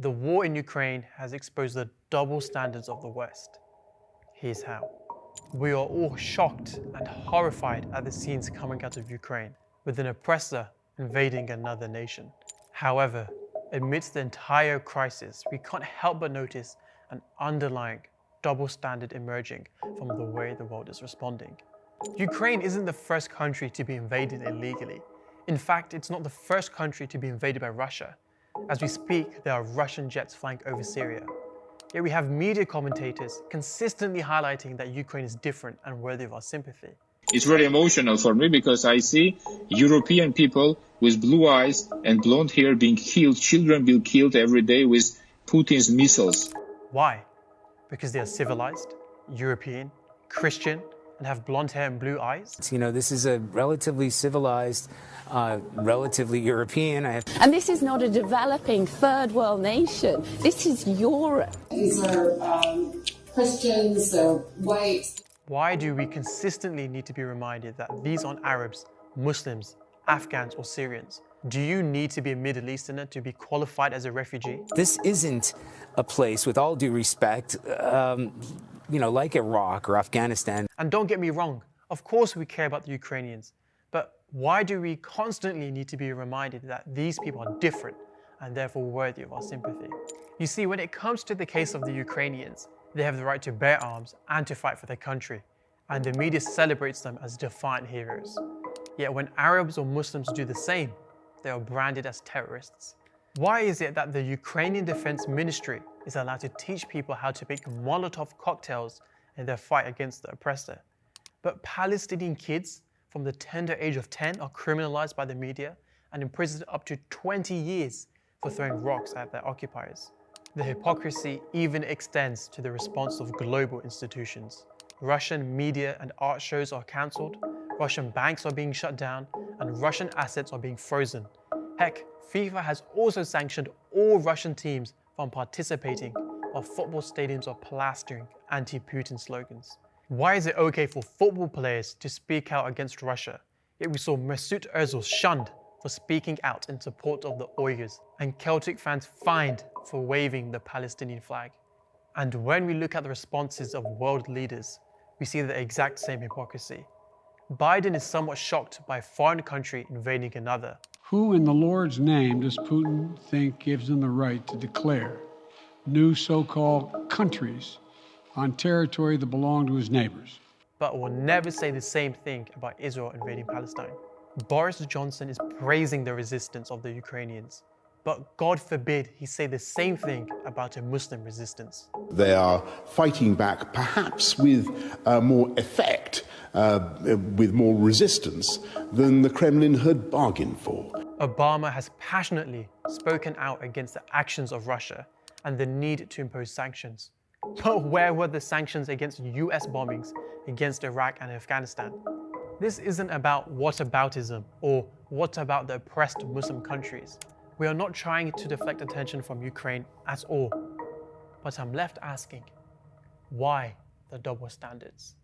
The war in Ukraine has exposed the double standards of the West. Here's how. We are all shocked and horrified at the scenes coming out of Ukraine, with an oppressor invading another nation. However, amidst the entire crisis, we can't help but notice an underlying double standard emerging from the way the world is responding. Ukraine isn't the first country to be invaded illegally. In fact, it's not the first country to be invaded by Russia. As we speak, there are Russian jets flying over Syria. Yet we have media commentators consistently highlighting that Ukraine is different and worthy of our sympathy. It's very emotional for me because I see European people with blue eyes and blonde hair being killed, children being killed every day with Putin's missiles. Why? Because they are civilized, European, Christian, and have blonde hair and blue eyes? You know, this is a relatively civilized, relatively European. And this is not a developing third world nation. This is Europe. These are Christians, they're white. Why do we consistently need to be reminded that these aren't Arabs, Muslims, Afghans, or Syrians? Do you need to be a Middle Easterner to be qualified as a refugee? This isn't a place, with all due respect, like Iraq or Afghanistan. And don't get me wrong, of course we care about the Ukrainians, but why do we constantly need to be reminded that these people are different and therefore worthy of our sympathy? You see, when it comes to the case of the Ukrainians, they have the right to bear arms and to fight for their country, and the media celebrates them as defiant heroes. Yet when Arabs or Muslims do the same, they are branded as terrorists. Why is it that the Ukrainian Defense Ministry is allowed to teach people how to make Molotov cocktails in their fight against the oppressor, but Palestinian kids from the tender age of 10 are criminalized by the media and imprisoned up to 20 years for throwing rocks at their occupiers? The hypocrisy even extends to the response of global institutions. Russian media and art shows are cancelled, Russian banks are being shut down, and Russian assets are being frozen. Heck, FIFA has also sanctioned all Russian teams from participating, while football stadiums are plastering anti-Putin slogans. Why is it okay for football players to speak out against Russia, yet we saw Mesut Ozil shunned for speaking out in support of the Uyghurs, and Celtic fans fined for waving the Palestinian flag? And when we look at the responses of world leaders, we see the exact same hypocrisy. Biden is somewhat shocked by a foreign country invading another. Who in the Lord's name does Putin think gives him the right to declare new so-called countries on territory that belong to his neighbors? But will never say the same thing about Israel invading Palestine. Boris Johnson is praising the resistance of the Ukrainians, but God forbid he say the same thing about a Muslim resistance. They are fighting back, perhaps with more effect, with more resistance than the Kremlin had bargained for. Obama has passionately spoken out against the actions of Russia and the need to impose sanctions. But where were the sanctions against US bombings against Iraq and Afghanistan? This isn't about whataboutism or what about the oppressed Muslim countries. We are not trying to deflect attention from Ukraine at all. But I'm left asking, why the double standards?